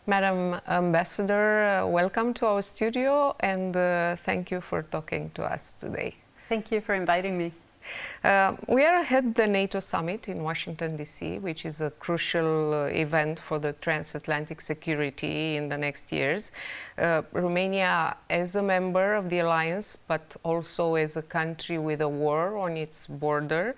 Madam Ambassador, welcome to our studio and thank you for talking to us today. Thank you for inviting me. We are at the NATO summit in Washington, D.C., which is a crucial event for the transatlantic security in the next years. Romania, as a member of the alliance, but also as a country with a war on its border,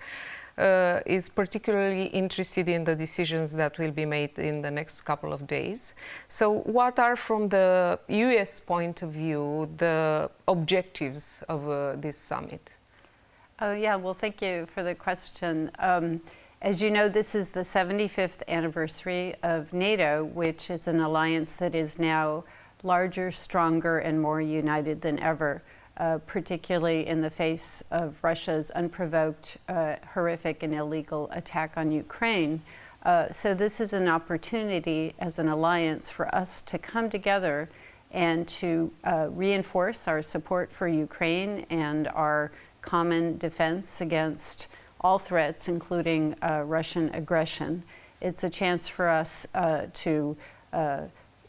is particularly interested in the decisions that will be made in the next couple of days. So what are, from the US point of view, the objectives of this summit? Well, thank you for the question. As you know, this is the 75th anniversary of NATO, which is an alliance that is now larger, stronger, and more united than ever. Particularly in the face of Russia's unprovoked, horrific and illegal attack on Ukraine. So this is an opportunity as an alliance for us to come together and to reinforce our support for Ukraine and our common defense against all threats, including Russian aggression. It's a chance for us to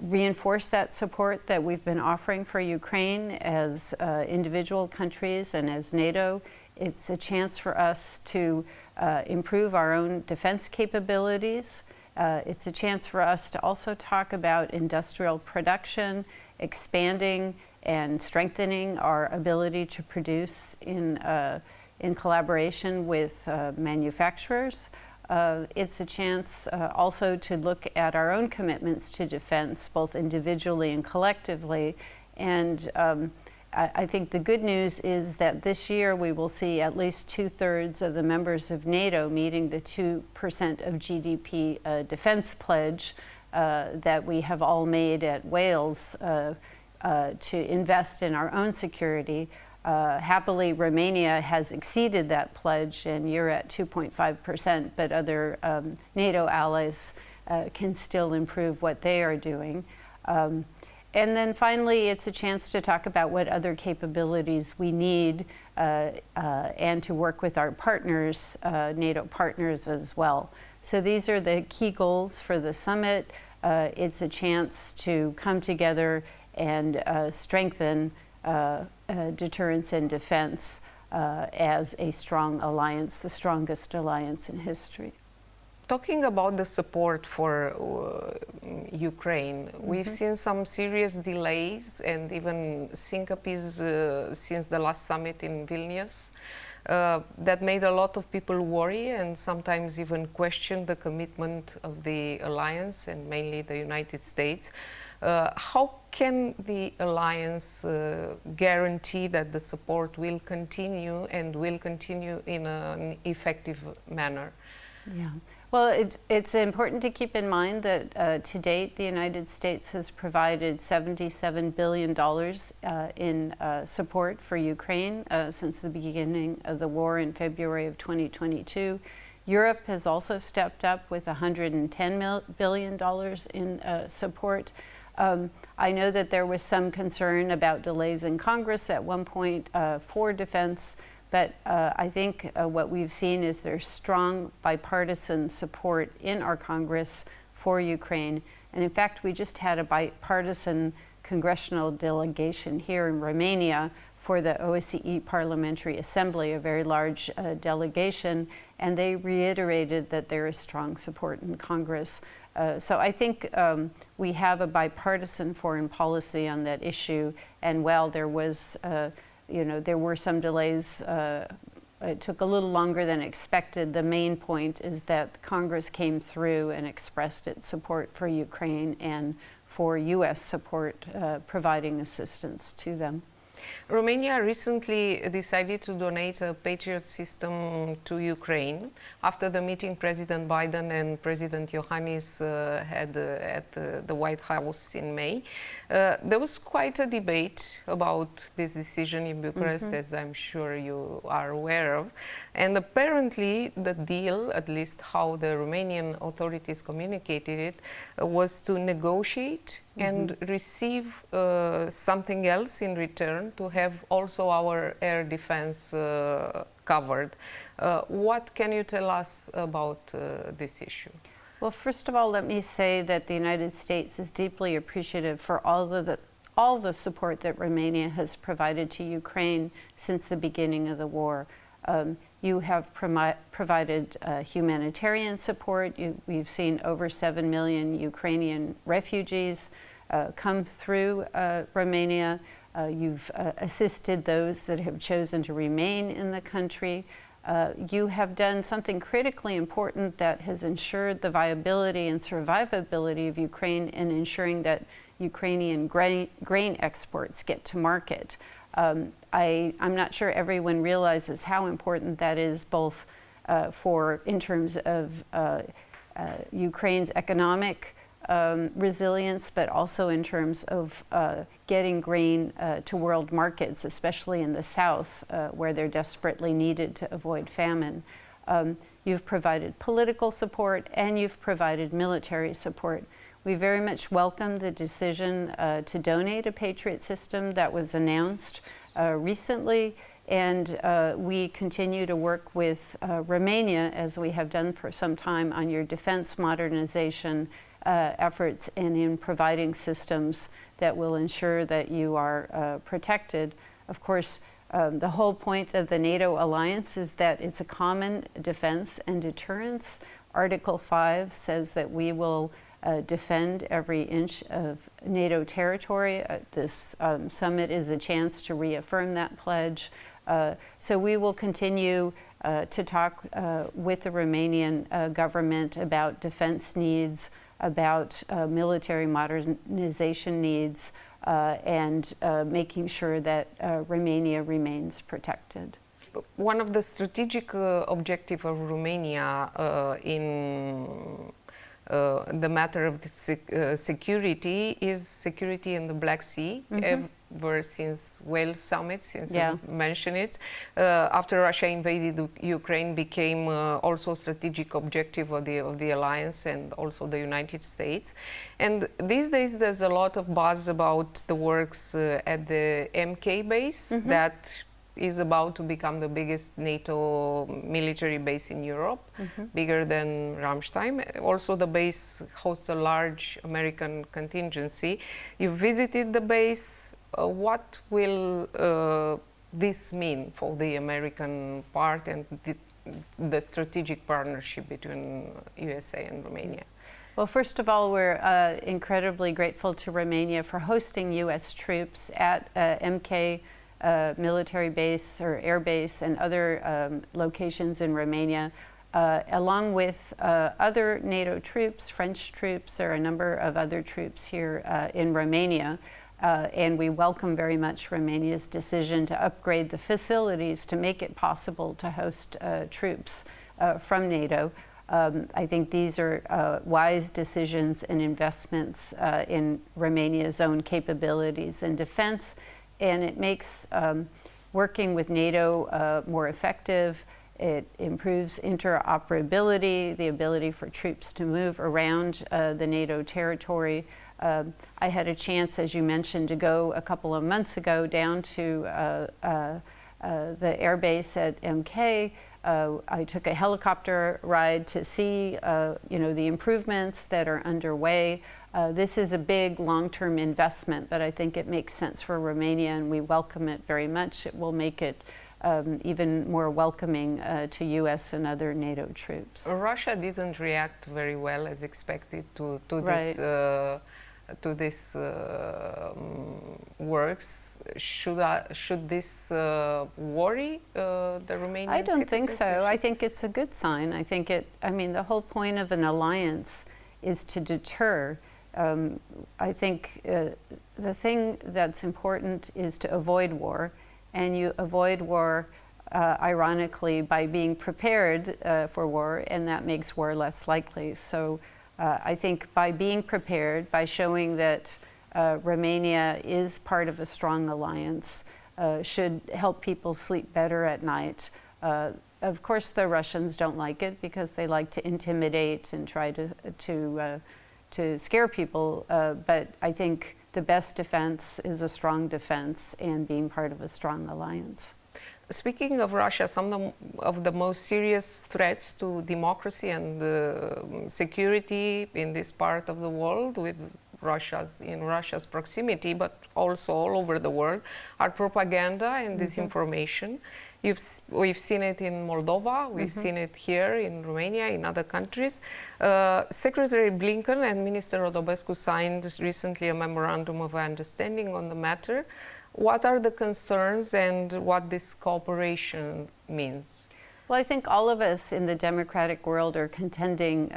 reinforce that support that we've been offering for Ukraine as individual countries and as NATO. It's a chance for us to improve our own defense capabilities. It's a chance for us to also talk about industrial production, expanding and strengthening our ability to produce in collaboration with manufacturers. It's a chance also to look at our own commitments to defense, both individually and collectively. And I think the good news is that this year we will see at least 2/3 of the members of NATO meeting the 2% of GDP defense pledge that we have all made at Wales to invest in our own security. Happily, Romania has exceeded that pledge, and you're at 2.5%, but other NATO allies can still improve what they are doing. And then finally, it's a chance to talk about what other capabilities we need and to work with our partners, NATO partners as well. So these are the key goals for the summit. It's a chance to come together and strengthen deterrence and defense as a strong alliance, the strongest alliance in history. Talking about the support for Ukraine, we've seen some serious delays and even syncopes since the last summit in Vilnius that made a lot of people worry and sometimes even question the commitment of the alliance and mainly the United States. How can the alliance guarantee that the support will continue and will continue in an effective manner? Yeah. Well, it's important to keep in mind that to date, the United States has provided $77 billion in support for Ukraine since the beginning of the war in February of 2022. Europe has also stepped up with $110 billion in support. I know that there was some concern about delays in Congress at one point for defense, but I think what we've seen is there's strong bipartisan support in our Congress for Ukraine. And in fact, we just had a bipartisan congressional delegation here in Romania for the OSCE Parliamentary Assembly, a very large delegation, and they reiterated that there is strong support in Congress. So I think we have a bipartisan foreign policy on that issue, and while there was there were some delays. It took a little longer than expected. The main point is that Congress came through and expressed its support for Ukraine and for U.S. support providing assistance to them. Romania recently decided to donate a Patriot system to Ukraine after the meeting President Biden and President Iohannis had at the White House in May. There was quite a debate about this decision in Bucharest, as I'm sure you are aware of. And apparently the deal, at least how the Romanian authorities communicated it, was to negotiate and receive something else in return, to have also our air defense covered. What can you tell us about this issue? Well, first of all, let me say that the United States is deeply appreciative for all the support that Romania has provided to Ukraine since the beginning of the war. You have provided humanitarian support. We've seen over 7 million Ukrainian refugees come through Romania. You've assisted those that have chosen to remain in the country. You have done something critically important that has ensured the viability and survivability of Ukraine in ensuring that Ukrainian grain exports get to market. I'm not sure everyone realizes how important that is, both in terms of Ukraine's economic resilience, but also in terms of getting grain to world markets, especially in the south, where they're desperately needed to avoid famine. You've provided political support and you've provided military support. We very much welcome the decision to donate a Patriot system that was announced recently, and we continue to work with Romania, as we have done for some time, on your defense modernization efforts and in providing systems that will ensure that you are protected. Of course, the whole point of the NATO alliance is that it's a common defense and deterrence. Article 5 says that we will defend every inch of NATO territory. This summit is a chance to reaffirm that pledge. So we will continue to talk with the Romanian government about defense needs, about military modernization needs, and making sure that Romania remains protected. One of the strategic objectives of Romania in the matter of the security is security in the Black Sea. Ever since Wales summit, since you mentioned it, after Russia invaded Ukraine, became also strategic objective of the alliance and also the United States. And these days there's a lot of buzz about the works at the MK base that is about to become the biggest NATO military base in Europe, bigger than Ramstein. Also, the base hosts a large American contingency. You visited the base. What will this mean for the American part and the strategic partnership between USA and Romania? Well, first of all, we're incredibly grateful to Romania for hosting US troops at MK military base or air base and other locations in Romania, along with other NATO troops, French troops. There are a number of other troops here in Romania, and we welcome very much Romania's decision to upgrade the facilities to make it possible to host troops from NATO. I think these are wise decisions and investments in Romania's own capabilities in defense, and it makes working with NATO more effective. It improves interoperability, the ability for troops to move around the NATO territory. I had a chance, as you mentioned, to go a couple of months ago down to the air base at MK. I took a helicopter ride to see the improvements that are underway. This is a big long-term investment, but I think it makes sense for Romania, and we welcome it very much. It will make it even more welcoming to US and other NATO troops. Russia didn't react very well as expected to this works. Should this worry the Romanian I don't think citizens? so. I think it's a good sign. I mean, the whole point of an alliance is to deter. I think the thing that's important is to avoid war, and you avoid war, ironically, by being prepared for war, and that makes war less likely. So I think by being prepared, by showing that Romania is part of a strong alliance, should help people sleep better at night. Of course, the Russians don't like it because they like to intimidate and try to scare people, but I think the best defense is a strong defense and being part of a strong alliance. speaking of Russia, some of the most serious threats to democracy and security in this part of the world, with Russia's proximity, but also all over the world, are propaganda and disinformation. We've seen it in Moldova, we've seen it here in Romania, in other countries. Secretary Blinken and Minister Rodobescu signed recently a memorandum of understanding on the matter. What are the concerns and what this cooperation means? Well, I think all of us in the democratic world are contending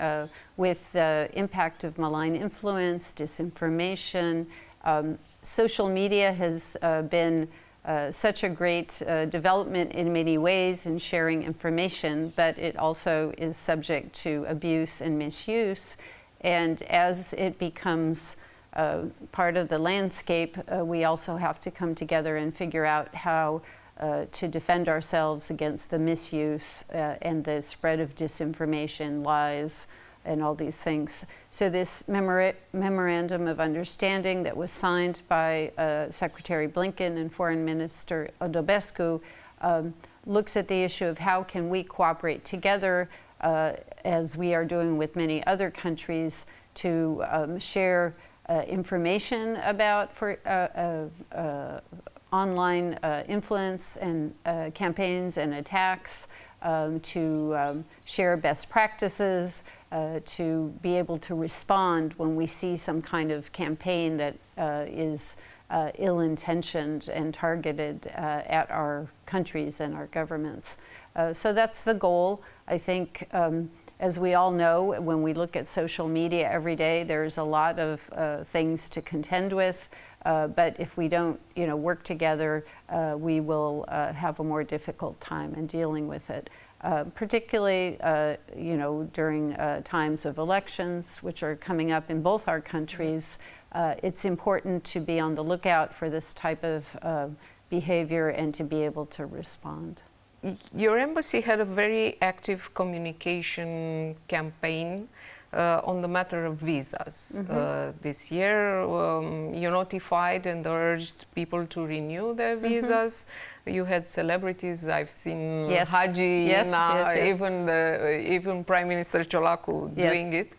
with the impact of malign influence, disinformation. Social media has been such a great development in many ways in sharing information, but it also is subject to abuse and misuse. And as it becomes part of the landscape, we also have to come together and figure out how to defend ourselves against the misuse and the spread of disinformation, lies, and all these things. So this memorandum of understanding that was signed by Secretary Blinken and Foreign Minister Rodobescu looks at the issue of how can we cooperate together, as we are doing with many other countries, to share information about online influence and campaigns and attacks, to share best practices, to be able to respond when we see some kind of campaign that is ill-intentioned and targeted at our countries and our governments. So that's the goal. I think, as we all know, when we look at social media every day, there's a lot of things to contend with. But if we don't, work together, we will have a more difficult time in dealing with it. Particularly, during times of elections, which are coming up in both our countries, it's important to be on the lookout for this type of behavior and to be able to respond. Your embassy had a very active communication campaign on the matter of visas. This year, you notified and urged people to renew their visas. You had celebrities. I've seen Hagi, even Prime Minister Ciolacu doing it.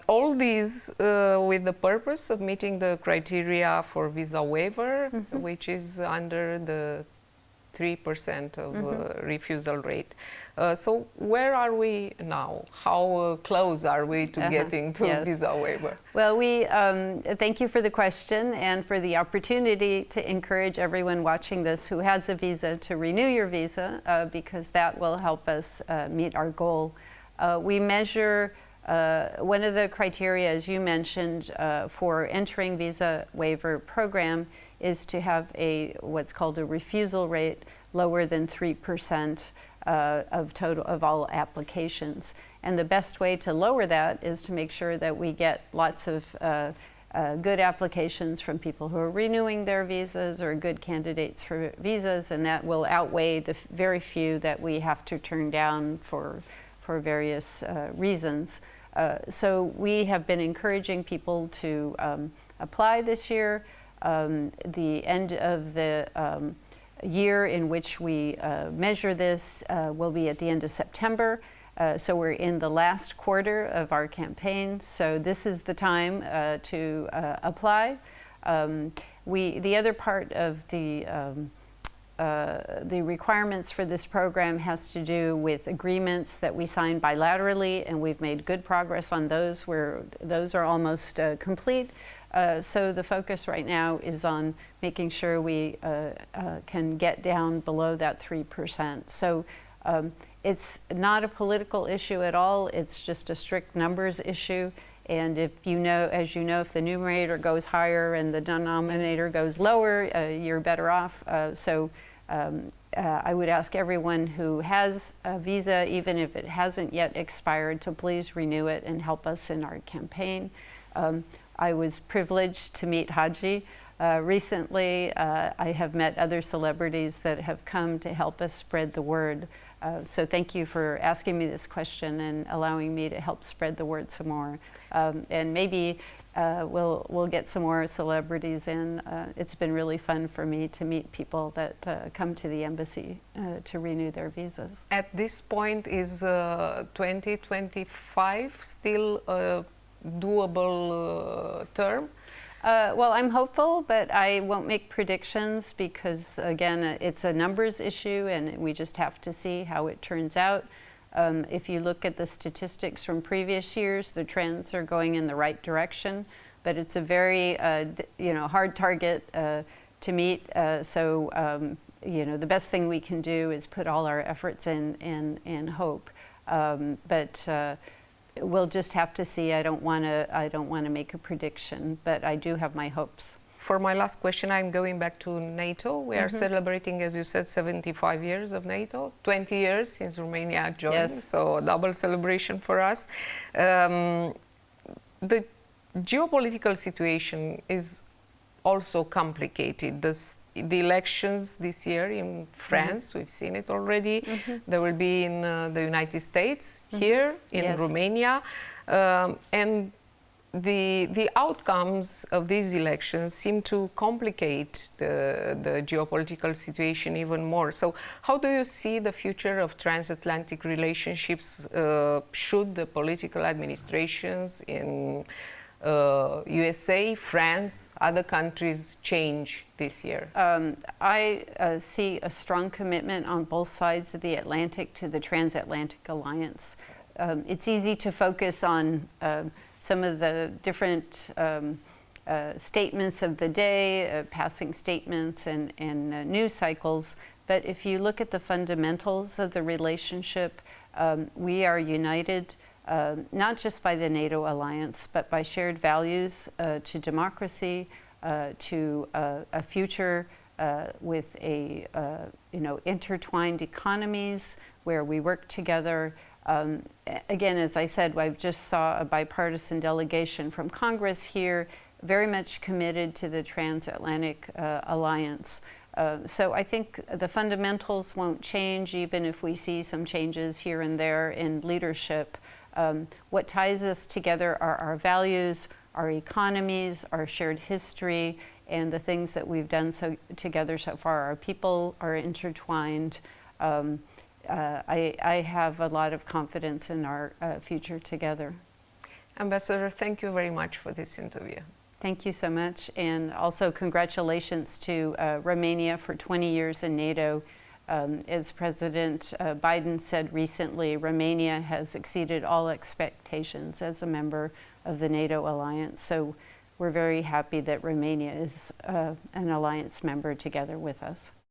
All these with the purpose of meeting the criteria for visa waiver, which is under the 3% of refusal rate. So where are we now? How close are we to getting to visa waiver? Well, we thank you for the question and for the opportunity to encourage everyone watching this who has a visa to renew your visa, because that will help us meet our goal. We measure one of the criteria, as you mentioned, for entering visa waiver program is to have what's called a refusal rate lower than 3% of all applications. And the best way to lower that is to make sure that we get lots of good applications from people who are renewing their visas or good candidates for visas, and that will outweigh the very few that we have to turn down for various reasons. So we have been encouraging people to apply this year. The end of the year in which we measure this will be at the end of September. So we're in the last quarter of our campaign. So this is the time to apply. The other part of the requirements for this program has to do with agreements that we sign bilaterally, and we've made good progress on those, where those are almost complete. So the focus right now is on making sure we can get down below that 3%. So it's not a political issue at all. It's just a strict numbers issue. And as you know, if the numerator goes higher and the denominator goes lower, you're better off. So I would ask everyone who has a visa, even if it hasn't yet expired, to please renew it and help us in our campaign. I was privileged to meet Hagi recently. I have met other celebrities that have come to help us spread the word. So thank you for asking me this question and allowing me to help spread the word some more. And maybe we'll get some more celebrities in. It's been really fun for me to meet people that come to the embassy to renew their visas. At this point, is 2025 still a doable term? Well, I'm hopeful, but I won't make predictions because, again, it's a numbers issue and we just have to see how it turns out. If you look at the statistics from previous years, the trends are going in the right direction, but it's a very hard target to meet. The best thing we can do is put all our efforts in and hope. But we'll just have to see. I don't want to make a prediction, but I do have my hopes. For my last question, I'm going back to NATO. We are celebrating, as you said, 75 years of NATO, 20 years since Romania joined, Yes. so a double celebration for us. The geopolitical situation is also complicated. The elections this year in France, we've seen it already. There will be in the United States, here in Yes. Romania, and the outcomes of these elections seem to complicate the geopolitical situation even more. So how do you see the future of transatlantic relationships should the political administrations in USA, France, other countries change this year? I see a strong commitment on both sides of the Atlantic to the transatlantic alliance. It's easy to focus on some of the different statements of the day, passing statements and news cycles. But if you look at the fundamentals of the relationship, we are united not just by the NATO alliance, but by shared values to democracy, to a future with intertwined economies where we work together. Again, as I said, I just saw a bipartisan delegation from Congress here, very much committed to the transatlantic alliance. So I think the fundamentals won't change, even if we see some changes here and there in leadership. What ties us together are our values, our economies, our shared history, and the things that we've done together so far. Our people are intertwined. I have a lot of confidence in our future together. Ambassador, thank you very much for this interview. Thank you so much, and also congratulations to Romania for 20 years in NATO. As President Biden said recently, Romania has exceeded all expectations as a member of the NATO alliance. So we're very happy that Romania is an alliance member together with us.